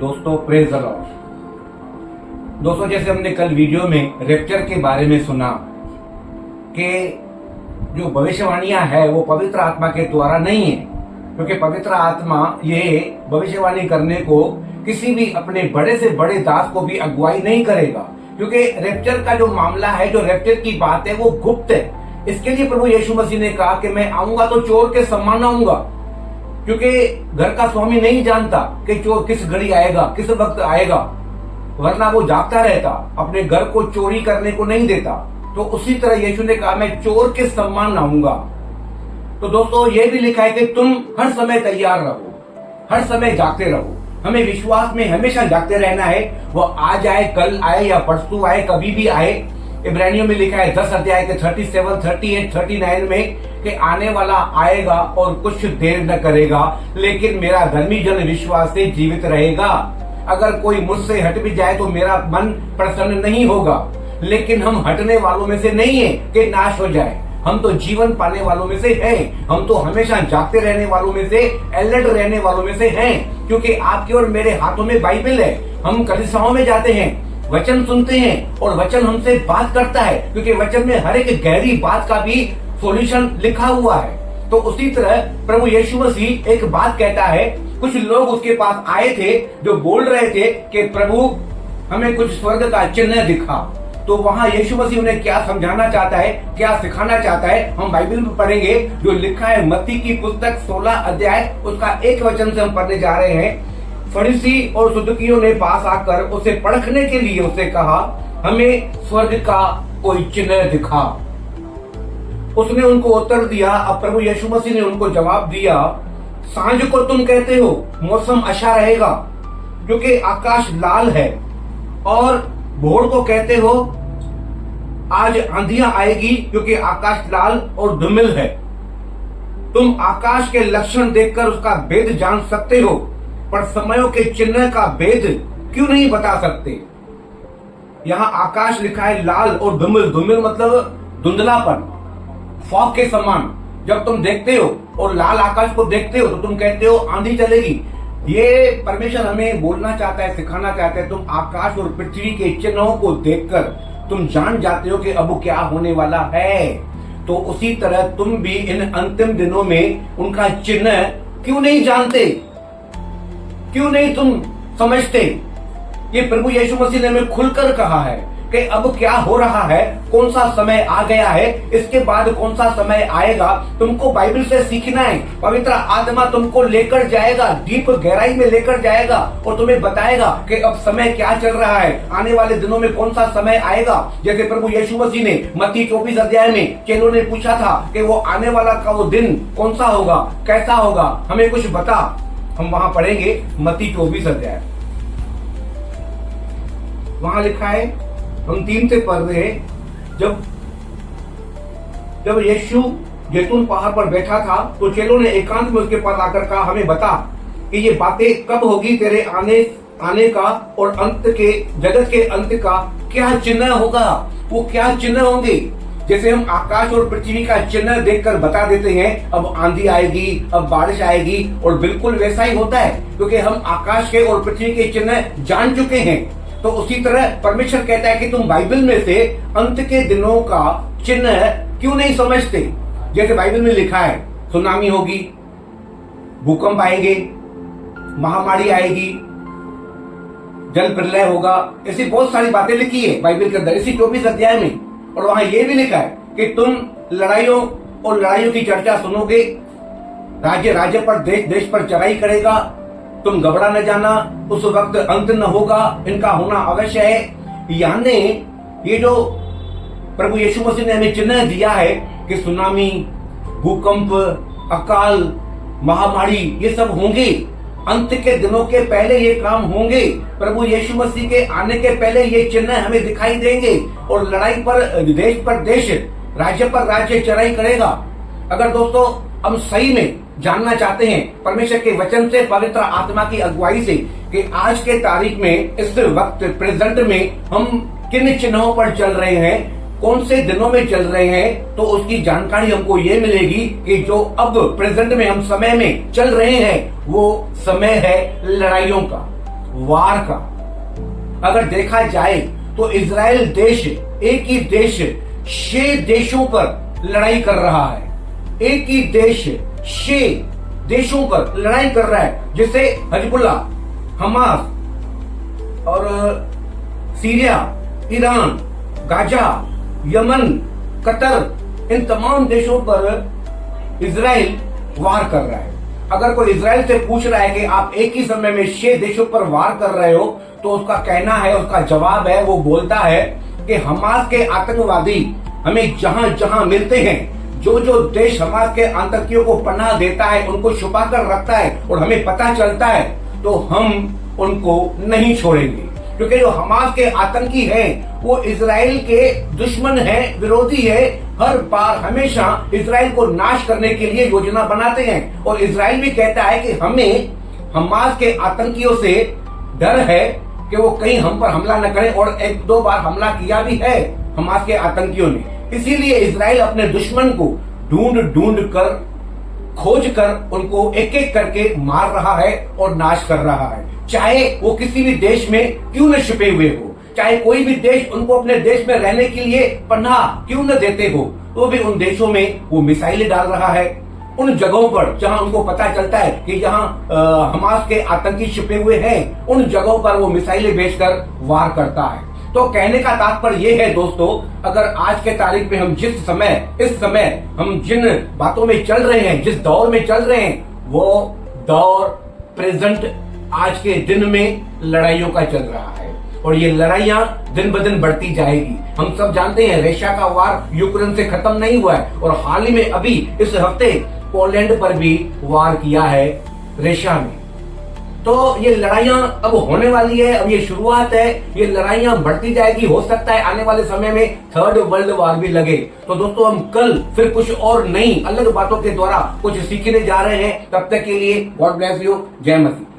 दोस्तों praise the Lord. दोस्तों जैसे हमने कल वीडियो में रैप्चर के बारे में सुना कि जो भविष्यवाणियां है वो पवित्र आत्मा के द्वारा नहीं है, क्योंकि पवित्र आत्मा ये भविष्यवाणी करने को किसी भी अपने बड़े से बड़े दास को भी अगुवाई नहीं करेगा, क्योंकि रैप्चर का जो मामला है, जो रैप्चर की बात है वो गुप्त है। इसके लिए प्रभु यीशु मसीह ने कहा कि मैं आऊंगा तो चोर के समान आऊंगा, क्योंकि घर का स्वामी नहीं जानता कि चोर किस घड़ी आएगा, किस वक्त आएगा, वरना वो जागता रहता, अपने घर को चोरी करने को नहीं देता। तो उसी तरह यीशु ने कहा मैं चोर के समान आऊंगा। तो दोस्तों ये भी लिखा है कि तुम हर समय तैयार रहो, हर समय जागते रहो। हमें विश्वास में हमेशा जागते रहना है, वो आज आए, कल आए या परसों आए, कभी भी आए। इब्रानियों में लिखा है 10 अध्याय के 37, 38, 39 में कि आने वाला आएगा और कुछ देर न करेगा, लेकिन मेरा धर्मी जन विश्वास से जीवित रहेगा। अगर कोई मुझसे हट भी जाए तो मेरा मन प्रसन्न नहीं होगा, लेकिन हम हटने वालों में से नहीं है कि नाश हो जाए, हम तो जीवन पाने वालों में से हैं। हम तो हमेशा जागते रहने वालों में से, अलर्ट रहने वालों में से हैं, क्योंकि आपके और मेरे हाथों में बाइबल है। हम कलीसियाओं में जाते हैं, वचन सुनते हैं और वचन हमसे बात करता है, क्योंकि वचन में हर एक गहरी बात का भी सॉल्यूशन लिखा हुआ है। तो उसी तरह प्रभु यीशु मसीह एक बात कहता है, कुछ लोग उसके पास आए थे जो बोल रहे थे कि प्रभु हमें कुछ स्वर्ग का चिन्ह दिखा। तो वहां यीशु मसीह उन्हें क्या समझाना चाहता है, क्या सिखाना चाहता है, हम बाइबल में पढ़ेंगे। जो लिखा है मत्ती की पुस्तक 16 अध्याय उसका 1 वचन से हम पढ़ने जा रहे हैं। फरीसी और सदूकियों ने पास आकर उसे परखने के लिए उससे कहा, हमें स्वर्ग का कोई चिन्ह दिखा। उसने उनको उत्तर दिया। अब प्रभु यीशु मसीह ने उनको जवाब दिया, सांझ को तुम कहते हो मौसम अच्छा रहेगा क्योंकि आकाश लाल है, और भोर को कहते हो आज आंधियां आएगी क्योंकि आकाश लाल और धूमिल है। तुम आकाश के लक्षण देखकर उसका भेद जान सकते हो, पर समयों के चिन्ह का भेद क्यों नहीं बता सकते। यहाँ आकाश लिखा है लाल और धूमिल। धूमिल मतलब धुंधलापन, फॉग के समान। जब तुम देखते हो और लाल आकाश को देखते हो तो तुम कहते हो आंधी चलेगी। ये परमेश्वर हमें बोलना चाहता है, सिखाना चाहता है। तुम आकाश और पृथ्वी के चिन्हों को देखकर तुम जान जाते हो कि अब क्या होने वाला है। तो उसी तरह तुम भी इन अंतिम दिनों में उनका चिन्ह क्यों नहीं जानते, क्यों नहीं तुम समझते। ये प्रभु यीशु मसीह ने हमें खुलकर कहा है कि अब क्या हो रहा है, कौन सा समय आ गया है, इसके बाद कौन सा समय आएगा। तुमको बाइबल से सीखना है। पवित्र आत्मा तुमको लेकर जाएगा, डीप गहराई में लेकर जाएगा और तुम्हें बताएगा कि अब समय क्या चल रहा है, आने वाले दिनों में कौन सा समय आएगा। जैसे प्रभु यीशु मसीह ने मत्ती 24 अध्याय में चेलों ने पूछा था कि वो आने वाला का वो दिन कौन सा होगा, कैसा होगा, हमें कुछ बता। हम वहां पढ़ेंगे मत्ती 24 अध्याय। वहां लिखा है, हम 3 से पढ़ रहे हैं। जब यीशु जैतून पहाड़ पर बैठा था तो चेलों ने एकांत में उसके पास आकर कहा, हमें बता कि ये बातें कब होगी, तेरे आने का और अंत के जगत के अंत का क्या चिन्ह होगा। वो क्या चिन्ह होंगे। जैसे हम आकाश और पृथ्वी का चिन्ह देखकर बता देते हैं अब आंधी आएगी, अब बारिश आएगी, और बिल्कुल वैसा ही होता है, क्योंकि हम आकाश के और पृथ्वी के चिन्ह जान चुके हैं। तो उसी तरह परमेश्वर कहता है कि तुम बाइबल में से अंत के दिनों का चिन्ह क्यों नहीं समझते। जैसे बाइबल में लिखा है सुनामी होगी, भूकंप आएंगे, महामारी आएगी, जल प्रलय होगा, ऐसी बहुत सारी बातें लिखी है बाइबल के अंदर, इसी 24 अध्याय में। और वहां यह भी लिखा है कि तुम लड़ाइयों की चर्चा सुनोगे, राज्य राज्य पर, देश देश पर चढ़ाई करेगा, तुम घबरा न जाना, उस वक्त अंत न होगा, इनका होना अवश्य है। यानी ये जो प्रभु यीशु मसीह ने हमें चिन्ह दिया है कि सुनामी, भूकंप, अकाल, महामारी ये सब होंगे, अंत के दिनों के पहले ये काम होंगे। प्रभु यीशु मसीह के आने के पहले ये चिन्ह हमें दिखाई देंगे, और लड़ाई पर देश पर देश, राज्य पर राज्य चढ़ाई करेगा। अगर दोस्तों हम सही में जानना चाहते हैं परमेश्वर के वचन से, पवित्र आत्मा की अगुवाई से, कि आज के तारीख में, इस वक्त प्रेजेंट में हम किन चिन्हों पर चल रहे हैं, कौन से दिनों में चल रहे हैं, तो उसकी जानकारी हमको ये मिलेगी कि जो अब प्रेजेंट में हम समय में चल रहे हैं वो समय है लड़ाइयों का, वार का। अगर देखा जाए तो इजराइल देश, एक ही देश 6 देशों पर लड़ाई कर रहा है। एक ही देश 6 देशों पर लड़ाई कर रहा है, जैसे हिजबुल्लाह, हमास और Syria, Iran, Gaza, Yemen, Qatar, इन तमाम देशों पर इजराइल वार कर रहा है। अगर कोई इजराइल से पूछ रहा है कि आप एक ही समय में 6 देशों पर वार कर रहे हो, तो उसका कहना है, उसका जवाब है, वो बोलता है कि हमास के आतंकवादी हमें जहां जहां मिलते हैं, जो जो देश हमास के आतंकियों को पनाह देता है, उनको छुपा कर रखता है और हमें पता चलता है, तो हम उनको नहीं छोड़ेंगे। क्योंकि जो हमास के आतंकी हैं, वो इजराइल के दुश्मन हैं, विरोधी है। हर बार हमेशा इजराइल को नाश करने के लिए योजना बनाते हैं। और इजराइल भी कहता है कि हमें हमास के आतंकियों से डर है कि वो कहीं हम पर हमला न करें, और 1-2 बार हमला किया भी है हमास के आतंकियों ने। इसीलिए इजराइल अपने दुश्मन को ढूंढ ढूंढ कर, खोज कर, उनको एक एक करके मार रहा है और नाश कर रहा है। चाहे वो किसी भी देश में क्यों न छुपे हुए हो, चाहे कोई भी देश उनको अपने देश में रहने के लिए पनाह क्यों न देते हो, तो भी उन देशों में वो मिसाइलें डाल रहा है। उन जगहों पर जहां उनको पता चलता है कि जहां हमास के आतंकी छुपे हुए हैं, उन जगहों पर वो मिसाइलें भेजकर वार करता है। तो कहने का तात्पर्य ये है दोस्तों, अगर आज के तारीख में हम इस समय हम जिन बातों में चल रहे हैं, जिस दौर में चल रहे हैं, वो दौर प्रेजेंट आज के दिन में लड़ाइयों का चल रहा है। और ये लड़ाइयां दिन ब दिन बढ़ती जाएगी। हम सब जानते हैं रशिया का वार यूक्रेन से खत्म नहीं हुआ है, और हाल ही में अभी इस हफ्ते पोलैंड पर भी वार किया है रशिया ने। तो ये लड़ाइयां अब होने वाली है, अब ये शुरुआत है, ये लड़ाइयां बढ़ती जाएगी। हो सकता है आने वाले समय में 3rd वर्ल्ड वार भी लगे। तो दोस्तों, हम कल फिर कुछ और नई अलग बातों के द्वारा कुछ सीखने जा रहे हैं। तब तक के लिए गॉड ब्लेस यू। जय मसीह।